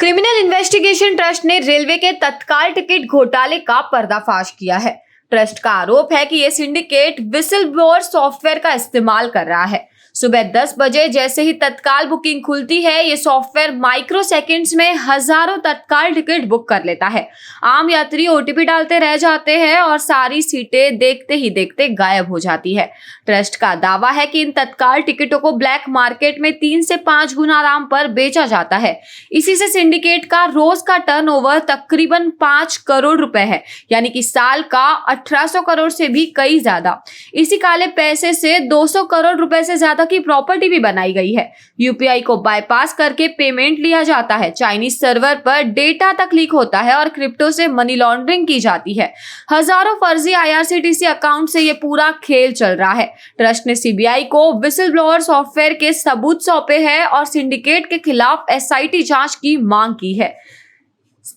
Criminal investigation trust ने railway के तत्काल टिकट घोटाले का पर्दाफाश किया है। ट्रस्ट का आरोप है कि यह सिंडिकेट विसल ब्लोअर सॉफ्टवेयर का इस्तेमाल कर रहा है। सुबह 10 बजे जैसे ही तत्काल बुकिंग खुलती है, ये सॉफ्टवेयर माइक्रो सेकंड्स में हजारों तत्काल टिकट बुक कर लेता है। आम यात्री ओटीपी डालते रह जाते हैं और सारी सीटें देखते ही देखते गायब हो जाती है। ट्रस्ट का दावा है कि इन तत्काल टिकटों को ब्लैक मार्केट में 3 से 5 गुना दाम पर बेचा जाता है। इसी से सिंडिकेट का रोज का टर्नओवर तकरीबन 5 करोड़ रुपए है, यानी कि साल का 1800 करोड़ से भी कई ज्यादा। इसी काले पैसे से 200 करोड़ रुपए से ज्यादा की प्रॉपर्टी भी बनाई गई है। यूपीआई को बाईपास करके पेमेंट लिया जाता है, चाइनीज सर्वर पर डेटा तक लीक होता है और क्रिप्टो से मनी लॉन्ड्रिंग की जाती है। हजारों फर्जी आईआरसीटीसी अकाउंट से ये पूरा खेल चल रहा है। ट्रस्ट ने सीबीआई को विसल ब्लोअर सॉफ्टवेयर के सबूत सौंपे हैं और सिंडिकेट के खिलाफ एसआईटी जांच की मांग की है।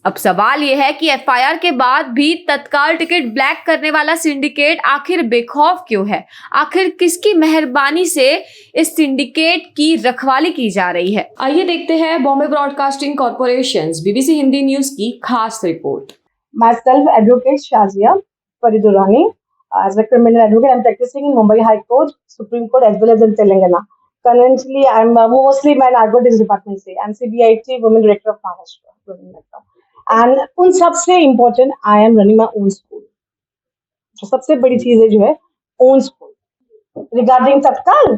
अब सवाल यह है कि एफआईआर के बाद भी तत्काल टिकट ब्लैक करने वाला सिंडिकेट आखिर बेखौफ क्यों है? आखिर किसकी मेहरबानी से इस सिंडिकेट की रखवाली की जा रही है? आइए देखते हैं Bombay broadcasting corporation BBC Hindi news की खास report. Myself, Advocate Shazia Faridurani. As a criminal advocate, I'm practicing in Mumbai High Court, Supreme Court, as well as in Telangana. Currently, I'm mostly my narcotics department से I'm CBIT Women Director of Maharashtra. And उन सबसे important, I am running my own school. जो सबसे बड़ी चीज है जो है own school. Regarding Tatkal,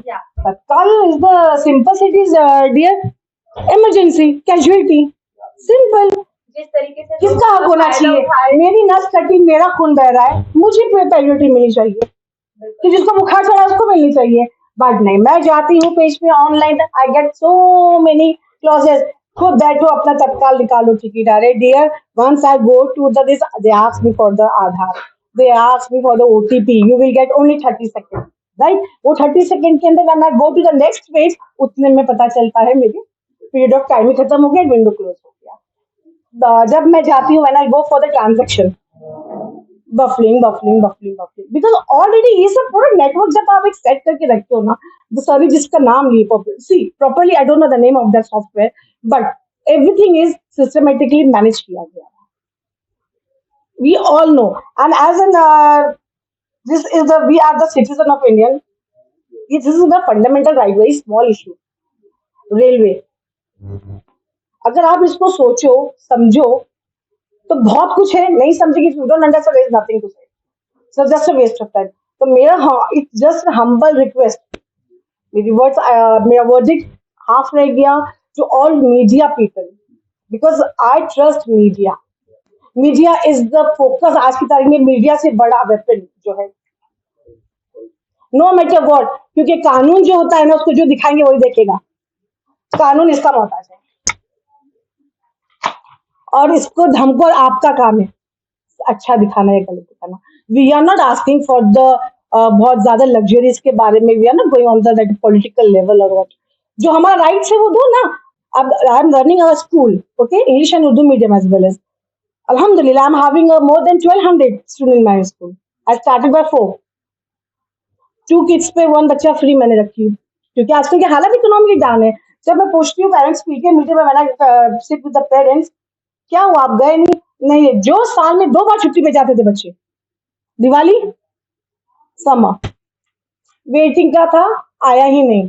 Tatkal is the simple cities, dear. Emergency, casualty, simple. जिस तरीके से किसका हक होना चाहिए? मेरी नस कटी, मेरा खून बह रहा है, मुझे प्रायोरिटी मिलनी चाहिए कि जिसको बुखार चढ़ा उसको मिलनी चाहिए। बट नहीं, मैं जाती हूँ पेज पे online, I get so many clauses, खुद बैठो अपना तत्काल निकालो टिकट। अरे dear, once I go to the this, they ask me for the Aadhaar, they ask me for the OTP, you will get only 30 second, right? वो 30 second के अंदर when I go to the next page, उतने में पता चलता है मेरी period of time ही खत्म हो गया, विंडो क्लोज हो गया। जब मैं जाती हूँ, when I go for the transaction, buffering, because already ये सब पूरा नेटवर्क जब आप एक सेट करके रखते हो ना, तो सॉरी जिसका नाम लिए properly I don't know the name of that software, but everything is systematically manage किया गया है। We all know, and as an this is the we are the citizen of Indian, this is the fundamental right, very small issue. Railway, अगर आप इसको सोचो समझो तो बहुत कुछ है, नहीं समझेगी, you don't understand, there is nothing to say, so just a waste of time. तो मेरा इट्स जस्ट हम्बल रिक्वेस्ट, मेरा वर्डिक्ट हाफ रह गया to all media people, because I trust media. Media is the focus. आज की तारीख में media से बड़ा वेपन जो है, नो मैटर व्हाट, क्योंकि कानून जो होता है ना, उसको जो दिखाएंगे वही देखेगा। कानून इसका मोहताज है और इसको हमको आपका काम है अच्छा दिखाना या गलत दिखाना। We are not asking for the बहुत ज्यादा लग्जरीज के बारे में, we are not going on the political level और व्हाट। जो हमारा राइट्स है वो दो ना। अब I am running our school, okay, English and Urdu medium as well as, alhamdulillah I'm having more than 1200 students in my school. I started by 4, 2 kids पे 1 बच्चा फ्री मैंने रखी हूँ, क्योंकि आजकल की हालत इकोनॉमिकली डाउन है। जब मैं पूछती हूँ पेरेंट्स मीटिंग में, मैंने सिट विद द पेरेंट्स, क्या हुआ आप गए नहीं? जो साल में 2 बार छुट्टी पे जाते थे बच्चे, दिवाली, समर, वेटिंग का था, आया ही नहीं,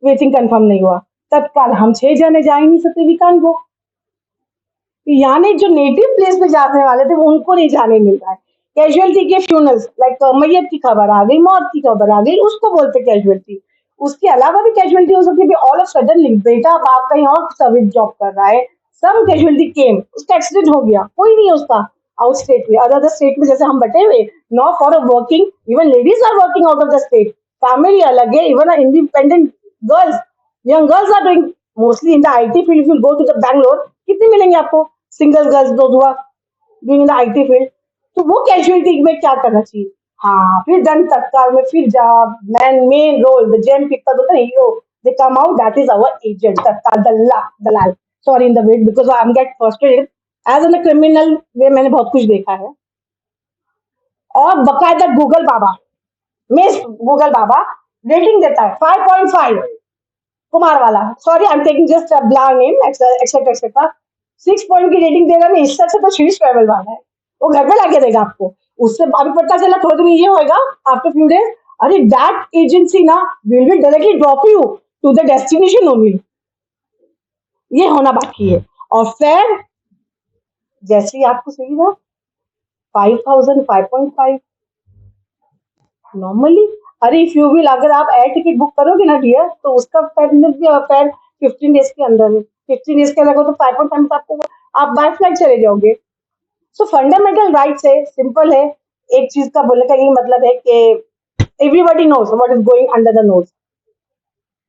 वेटिंग कंफर्म नहीं हुआ। तत्काल हम 6 जने जा ही नहीं सकते, वी कांट गो। यानी जो नेटिव प्लेस पे जाने वाले थे उनको नहीं जाने मिल रहा है। कैजुअलिटी के फ्यूनल्स, लाइक मैयत की खबर आ गई, मौत की खबर आ गई, उसको बोलते कैजुअलिटी। उसके अलावा भी कैजुअलिटी हो सकती है, ऑल ऑफ सडनली बेटा बाप कहीं और सर्विस जॉब कर रहा है, सम कैजुअलिटी केम, उसका एक्सीडेंट हो गया, कोई नहीं उसका आउट स्टेट में, अदर स्टेट में जैसे हम बटे हुए, no for a working, even ladies are working out of the state, family अलग है, even independent girls, young girls are doing mostly in the IT field. If you go to the Bangalore, कितने मिलेंगे आपको सिंगल गर्ल्स, दो हुआ doing in the IT field. तो वो casualty में क्या करना चाहिए? हाँ, फिर डन तत्काल में फिर job main role, the gem picture होता है, hero, they come out, that is our agent tatkal, दलाल, sorry in the wait, because I am get frustrated as an criminal way. मैंने बहुत कुछ देखा है, और बकायदा गूगल बाबा, मिस गूगल बाबा रेटिंग देता है 5.5, कुमार वाला, sorry I am taking just a blank name, etcetera etcetera, 6 point की रेटिंग दे रहा है, इससे अच्छा तो शीर्ष ट्रैवल वाला है, वो घर पे लाके देगा आपको। उससे अभी पता चला थोड़े दिन ये होगा आफ्टर फ्यू डेज, अरे दैट एजेंसी ना will be directly drop you to the destination only. ये होना बाकी है। और फिर जैसे ही आपको सही ना 5,000 5.5 नॉर्मली, अरे इफ यू विल, अगर आप एयर टिकट बुक करोगे ना डियर, तो उसका फेयर 15 डेज के अंदर है। 15 डेज के अंदर तो 5.5 में तो आपको, आप बाय फ्लाइट चले जाओगे। सो फंडामेंटल राइट्स है, सिंपल है। एक चीज का बोलने का ये मतलब है कि everybody knows what is going under the nose.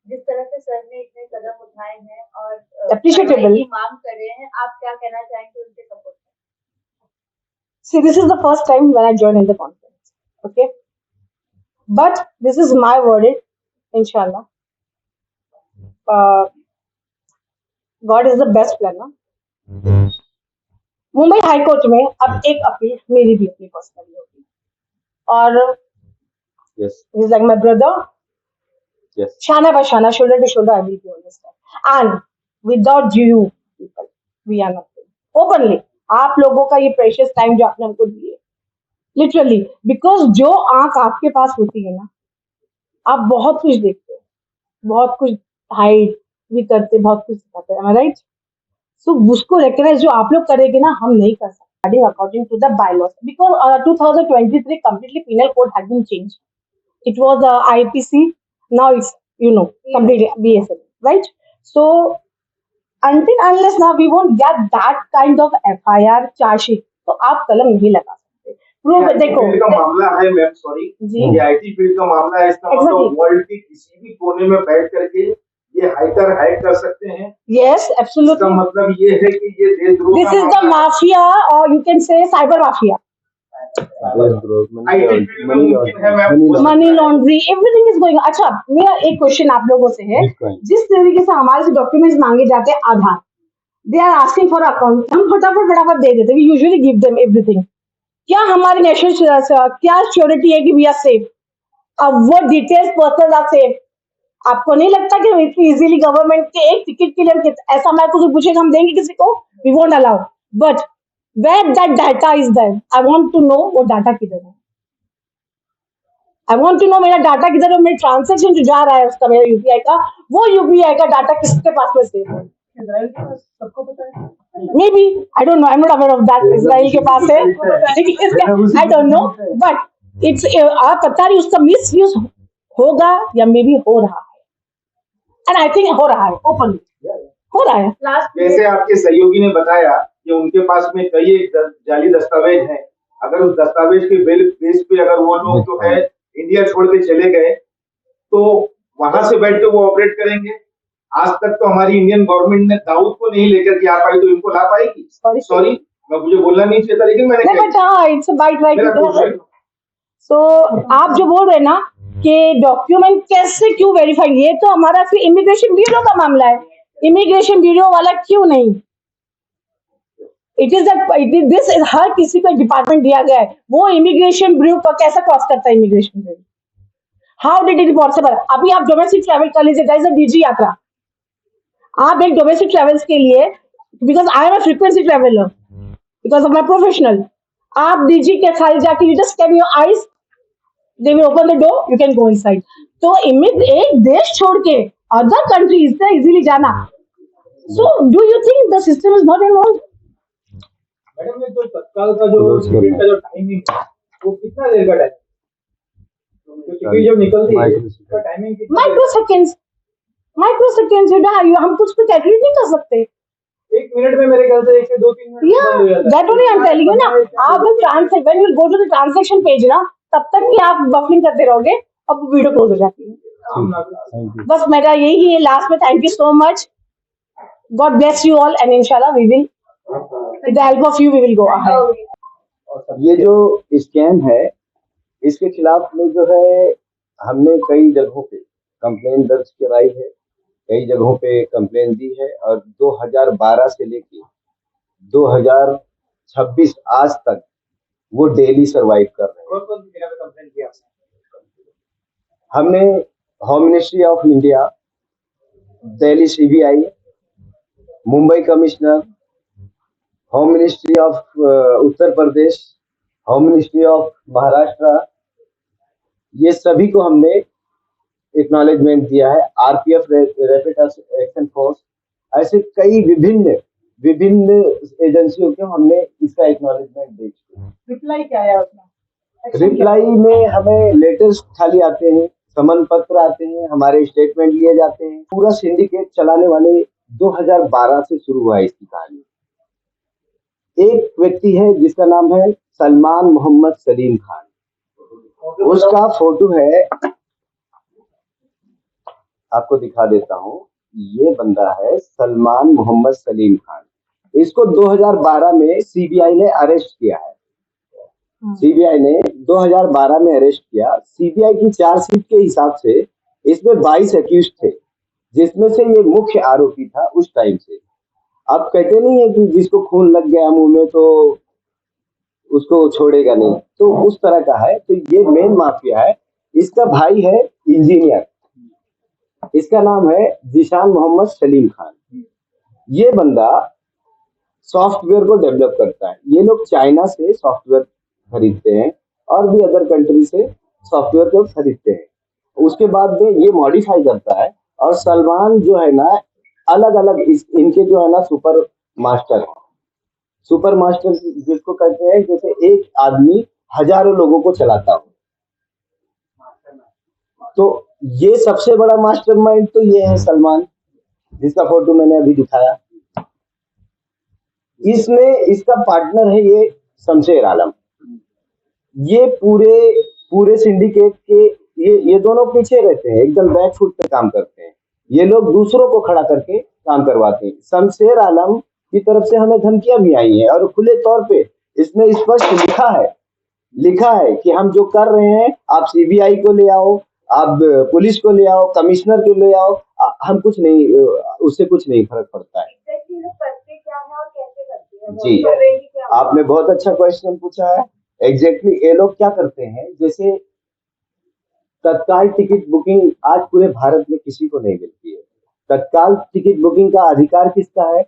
जिस तरह से सर ने इतने कदम उठाए हैं और Appreciable. कार्रवाई की मांग कर रहे हैं, आप क्या कहना चाहेंगे उनके सपोर्ट में? See, this is the first time when I joined in the conference. Okay? But this is my verdict, inshallah. God is the best planner. Mumbai high court में अब एक अपील मेरी भी अपनी पर्सनली होगी, और Yes, he's like my brother. yes. Shana by Shana, shoulder to shoulder, I will be on this side. And without you people, we are nothing. Openly, आप लोगों का ये प्रेशियस टाइम जो आपने हमको दिए, लिटरली, बिकॉज जो आंख आपके पास होती है ना, आप बहुत कुछ देखते हैं, बहुत कुछ हाइड भी करते, बहुत कुछ सिखाते हैं, राइट? सो उसको रिकग्नाइज जो आप लोग करेंगे ना, हम नहीं कर सकते according to the bylaws, because 2023 completely penal code had been changed. It was IPC, now it's completely BSL, right? So until unless now we won't get that kind of FIR charge sheet, तो आप कलम नहीं लगा सकते। Prove देखो, field का मामला है मैम, सॉरी, जी। ये आईटी फील्ड का मामला है। इसका मतलब Exactly. वर्ल्ड के किसी भी कोने में बैठ करके ये हैकर हैक कर सकते हैं। yes, इसका absolutely. मतलब ये है कि ये देशद्रोह This का is the मामला है। mafia, or you can say cyber mafia. IT field में मुमकिन है ma'am. Money laundry, everything is going. अच्छा, मेरा एक क्वेश्चन आप लोगों से है, Bitcoin. जिस तरीके से हमारे से डॉक्यूमेंट्स मांगे जाते हैं, Aadhaar, they are asking for account, हम फटाफट दे देते, we usually give them everything. क्या हमारी नेशनल क्या श्योरिटी है कि वी आर सेफ? अब वो डिटेल्स पर्सनल आर सेफ। आपको नहीं लगता कि इतनी इजीली गवर्नमेंट के एक टिकट के लिए ऐसा हमारे को पूछेगा हम देंगे किसी को? We won't allow. But where that data is there, I want to know वो डाटा किधर है। आई वांट टू नो मेरा डाटा किधर है, मेरा ट्रांजैक्शन जो जा रहा है उसका, मेरा यूपीआई का, वो यूपीआई का डाटा किसके पास में सेव है? सबको पता है? May be, I don't no, I am not aware of that. Israel के पास है, आई डोंट नो, बट इट्स आप पता नहीं उसका मिस यूज होगा या मे बी हो रहा है, एंड आई थिंक हो रहा है, ओपनली हो रहा है। लास्ट जैसे आपके सहयोगी ने बताया कि उनके पास में कई एक जाली दस्तावेज हैं, अगर उस दस्तावेज के बेस पे अगर वो लोग जो है इंडिया छोड़ के चले गए, तो वहां से बैठ के वो ऑपरेट करेंगे। आज तक तो हमारी इंडियन गवर्नमेंट ने दाऊद को नहीं लेकर के आ पाई, तो इनको ला पाएगी? Sorry. सॉरी, मैं मुझे बोलना नहीं चाहिए था, लेकिन मैंने नहीं, कह बट हाँ, इट्स अ बाइट मेरा राइट। क्वेश्चन। सो आप जो बोल रहे हैं ना कि डॉक्यूमेंट कैसे क्यों वेरीफाई, ये तो हमारा फिर इमिग्रेशन ब्यूरो का मामला है। इमिग्रेशन ब्यूरो वाला क्यों नहीं? इट इज दिस इज हर किसी को डिपार्टमेंट दिया गया है, वो इमिग्रेशन ब्यूरो का कैसा क्रॉस करता है immigration bureau? How did it possible? अभी आप डोमेस्टिक ट्रैवल कर लीजिए, दैट इज अ डीजी यात्रा। आप एक डोमेस्टिक ट्रैवल्स के लिए, because I am a frequency traveller because of my professional, आप डीजी के खाली जाके you just scan your eyes, they will open the door, you can go inside. तो एक देश छोड़ के अदर कंट्री इतना इजीली जाना, so do you think the system is not involve? Madam, ये जो तत्काल का जो टिकट का जो टाइमिंग है, वो कितना देर का टाइम? टिकट जब निकलती है उसका टाइमिंग कितना? माइक्रो सेकेंड्स, हम कुछ भी कैलकुलेट नहीं कर सकते। 1 मिनट में मेरे ख्याल से 1 से 2-3 मिनट में बंद हो जाता है। That only I am telling you ना। आप when you go to the transaction page ना, तब तक भी आप बफरिंग करते रहोगे, अब वीडियो क्लोज हो जाती है। Thank you. बस मेरा यही है लास्ट में। Thank you so much, God bless you all, and इंशाल्लाह we will, with the help of you we will go ahead. ये जो स्कैम है, इसके खिलाफ में जो है हमने कई जगहों पे कंप्लेन दर्ज कराई है, कई जगहों पे कंप्लेन दी है, और 2012 से लेके 2026 आज तक वो डेली सरवाइव कर रहे हैं। कौन-कौन सी जगह पे कंप्लेंट किया आपने? हमने home ministry of India, Delhi CBI, Mumbai commissioner, home ministry of Uttar Pradesh, home ministry of Maharashtra, ये सभी को हमने एक्नॉलेजमेंट दिया है। आरपीएफ, रैपिड एक्शन फोर्स, ऐसे कई विभिन्न विभिन्न एजेंसियों को हमने इसका एक्नॉलेजमेंट दे चुके हैं। रिप्लाई क्या है उसमें? रिप्लाई में हमें लेटर्स खाली आते हैं, समन पत्र आते हैं, हमारे स्टेटमेंट लिए जाते हैं। पूरा सिंडिकेट चलाने वाले 2012 से शुरू हुआ है इसकी कहानी। एक व्यक्ति है जिसका नाम है सलमान मोहम्मद सलीम खान, उसका फोटो है, आपको दिखा देता हूँ। ये बंदा है सलमान मोहम्मद सलीम खान। इसको 2012 में सीबीआई ने अरेस्ट किया है। सीबीआई ने 2012 में अरेस्ट किया। सीबीआई की चार्जशीट के हिसाब से इसमें 22 अक्यूज थे, जिसमें से ये मुख्य आरोपी था उस टाइम से। अब कहते नहीं है कि जिसको खून लग गया मुंह में तो उसको छोड़ेगा नहीं, तो उस तरह का है। तो ये मेन माफिया है। इसका भाई है इंजीनियर, इसका नाम है जिशान मोहम्मद सलीम खान। ये बंदा सॉफ्टवेयर को डेवलप करता है। ये लोग चाइना से सॉफ्टवेयर खरीदते हैं और भी अदर कंट्री से सॉफ्टवेयर को खरीदते हैं। उसके बाद में ये मॉडिफाई करता है। और सलमान जो है ना, अलग अलग इनके जो है ना सुपर मास्टर जिसको कहते हैं, जैसे एक आदमी हजारों लोगों को चलाता हो। तो ये सबसे बड़ा मास्टरमाइंड तो ये है सलमान, जिसका फोटो मैंने अभी दिखाया। इसमें इसका पार्टनर है ये शमशेर आलम। ये पूरे सिंडिकेट के ये दोनों पीछे रहते हैं, एकदम बैक फुट पे काम करते हैं। ये लोग दूसरों को खड़ा करके काम करवाते हैं। शमशेर आलम की तरफ से हमें धमकियां भी आई हैं और खुले तौर पे इसने स्पष्ट लिखा है कि हम जो कर रहे हैं, आप सीबीआई को ले आओ, आप पुलिस को ले आओ, कमिश्नर को ले आओ, हम कुछ नहीं, उससे कुछ नहीं फर्क पड़ता है। Exactly लोग करते क्या है और कैसे करते हैं? जी, वो ट्रेंड क्या है? आपने बहुत अच्छा क्वेश्चन पूछा है। एग्जैक्टली ये लोग क्या करते हैं, जैसे तत्काल टिकट बुकिंग आज पूरे भारत में किसी को नहीं मिलती है। तत्काल टिकट बुकिंग का अधिकार किसका है?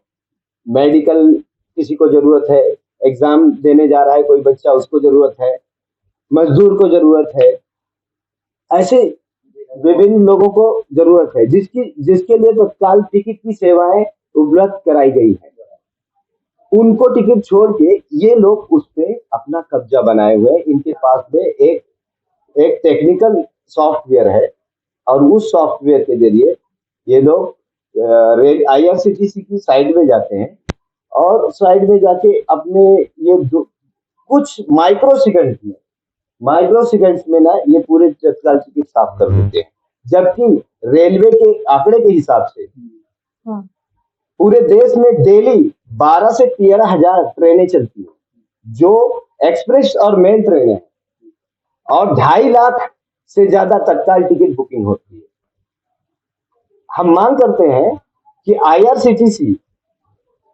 मेडिकल किसी को जरूरत है, एग्जाम देने जा रहा है कोई बच्चा, उसको जरूरत है, मजदूर को जरूरत है, ऐसे विभिन्न लोगों को जरूरत है जिसके लिए तत्काल टिकट की सेवाएं उपलब्ध कराई गई है। उनको टिकट छोड़ के ये लोग उस पे अपना कब्जा बनाए हुए हैं। इनके पास में एक टेक्निकल सॉफ्टवेयर है और उस सॉफ्टवेयर के जरिए ये लोग आईआरसीटीसी की साइड में जाते हैं और साइड में जाके अपने कुछ माइक्रो सेकंड्स में ना ये पूरे तत्काल टिकट साफ कर देते हैं। जबकि रेलवे के आंकड़े के हिसाब से पूरे देश में डेली 12 से 13 हजार ट्रेनें चलती हैं, जो एक्सप्रेस और मेन ट्रेनें हैं, और 2.5 लाख से ज्यादा तत्काल टिकट बुकिंग होती है। हम मांग करते हैं कि आईआरसीटीसी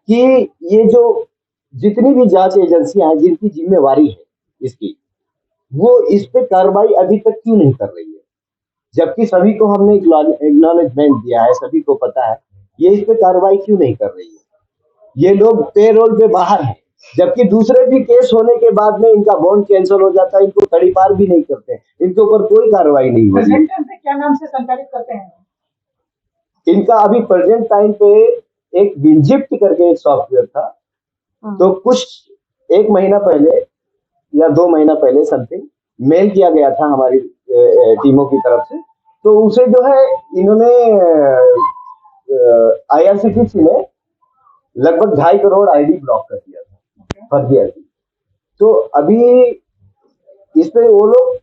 की ये जो जितनी भी जांच एजेंसियां हैं जिनकी जिम्मेवारी है इसकी, वो इस पे कार्रवाई अभी तक क्यों नहीं कर रही है? जबकि सभी को हमने एक्नॉलेजमेंट दिया है, सभी को पता है, ये इस पे कार्रवाई क्यों नहीं कर रही है? ये लोग पेरोल पे बाहर हैं, जबकि दूसरे भी केस होने के बाद में इनका बॉन्ड कैंसिल हो जाता है, इनको तड़ीपार भी नहीं करते, इनके ऊपर कोई कार्रवाई नहीं होती। प्रेजेंट से क्या नाम से संचालित करते हैं? इनका अभी प्रेजेंट टाइम पे एक विंजिप्ट करके एक सॉफ्टवेयर था, तो कुछ 1 महीना पहले या 2 महीना पहले समथिंग मेल किया गया था हमारी टीमों की तरफ से, तो उसे जो है इन्होंने आईआरसीटीसी ने लगभग 2.5 करोड़ आईडी ब्लॉक कर दिया था, फर्जी आईडी। तो अभी इस पे वो लोग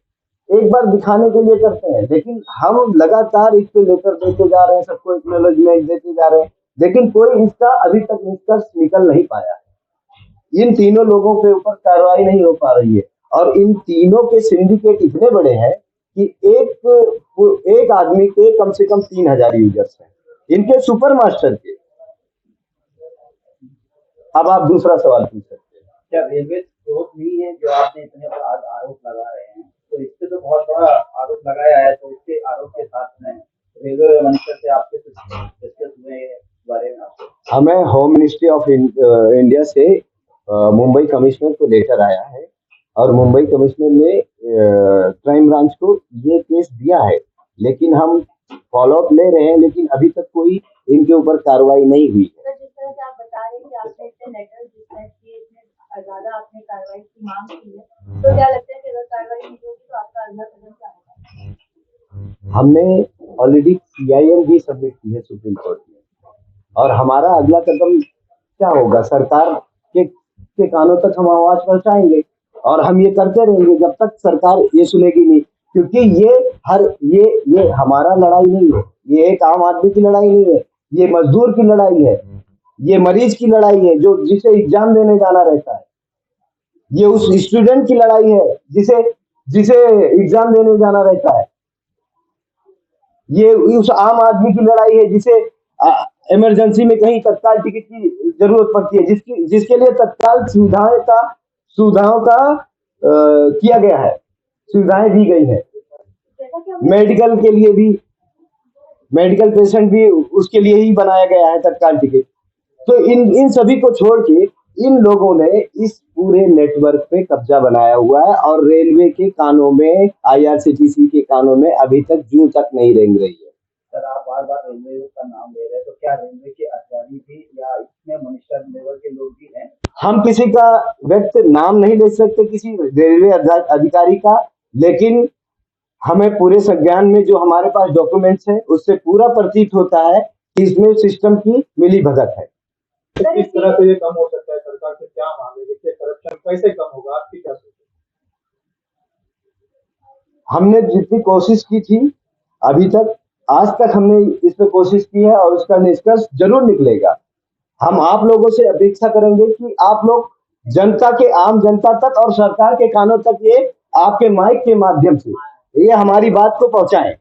एक बार दिखाने के लिए करते हैं, लेकिन हम लगातार इस पे लेटर देते जा रहे हैं, सबको एक्नॉलेजमेंट देते जा रहे हैं, लेकिन कोई इसका अभी तक निष्कर्ष निकल नहीं पाया है। इन तीनों लोगों के ऊपर कार्रवाई नहीं हो पा रही है और इन तीनों के सिंडिकेट इतने बड़े हैं कि एक आदमी के कम से कम 3000 यूजर्स हैं, इनके सुपर मास्टर के। अब आप दूसरा सवाल पूछ सकते हैं। क्या रेलवे स्रोत नहीं है जो आपने इतने बड़ा आज आरोप लगा रहे हैं? तो इससे तो बहुत बड़ा आरोप लगाया है, तो इसके आरोप के साथ में रेलवे मिनिस्टर से आपके डिस्कस हुए बारे में? हमें होम मिनिस्ट्री ऑफ इंडिया से मुंबई कमिश्नर को लेटर आया है और मुंबई कमिश्नर ने क्राइम ब्रांच को ये केस दिया है, लेकिन हम फॉलोअप ले रहे हैं, लेकिन अभी तक कोई इनके ऊपर कार्रवाई नहीं हुई है। सर, जिस तरह से आप बता रहे हैं कि आपने इतने लेटर डिस्पैच किए, इतने ज्यादा आपने कार्रवाई की मांग की है, तो क्या लगता है कि अगर कार्रवाई नहीं होगी तो आपका अगला कदम क्या होगा? हमने ऑलरेडी CIL भी सबमिट की है सुप्रीम कोर्ट में, और हमारा अगला कदम क्या होगा? सरकार के कानों तक हम आवाज पहुंचाएंगे और हम ये करते रहेंगे जब तक सरकार ये सुनेगी नहीं, क्योंकि ये हमारा लड़ाई नहीं है, ये एक आम आदमी की लड़ाई नहीं है, ये मजदूर की लड़ाई है, ये मरीज की लड़ाई है जो जिसे एग्जाम देने जाना रहता है, ये उस स्टूडेंट की लड़ाई है जिसे एग्जाम देने जाना रहता है, ये उस आम आदमी की लड़ाई है जिसे इमरजेंसी में कहीं तत्काल टिकट की जरूरत पड़ती है, जिसके लिए तत्काल सुविधाओं का किया गया है, सुविधाएं दी गई है। मेडिकल के लिए भी, मेडिकल पेशेंट भी उसके लिए ही बनाया गया है तत्काल टिकट। तो इन सभी को छोड़ के इन लोगों ने इस पूरे नेटवर्क पे कब्जा बनाया हुआ है और रेलवे के कानों में, IRCTC के कानों में अभी तक जूं तक नहीं रेंग रही है। सर, आप बार बार रेलवे का नाम ले रहे हैं, तो क्या रेलवे के अधिकारी भी या इसमें मिनिस्टर लेवल के लोग भी हैं? हम किसी का व्यक्त नाम नहीं ले सकते किसी रेलवे अधिकारी का, लेकिन हमें पूरे संज्ञान में जो हमारे पास डॉक्यूमेंट्स हैं उससे पूरा प्रतीत होता है कि इसमें सिस्टम की मिलीभगत है। किस तरह से ये कम हो सकता है? सरकार से क्या मांगे? देखिए, करप्शन कैसे कम होगा, आपकी क्या सोच है? हमने जितनी कोशिश की थी अभी तक, आज तक हमने इस पे कोशिश की है और उसका निष्कर्ष जरूर निकलेगा। हम आप लोगों से अपेक्षा करेंगे कि आप लोग जनता के, आम जनता तक और सरकार के कानों तक ये आपके माइक के माध्यम से ये हमारी बात को पहुंचाएं।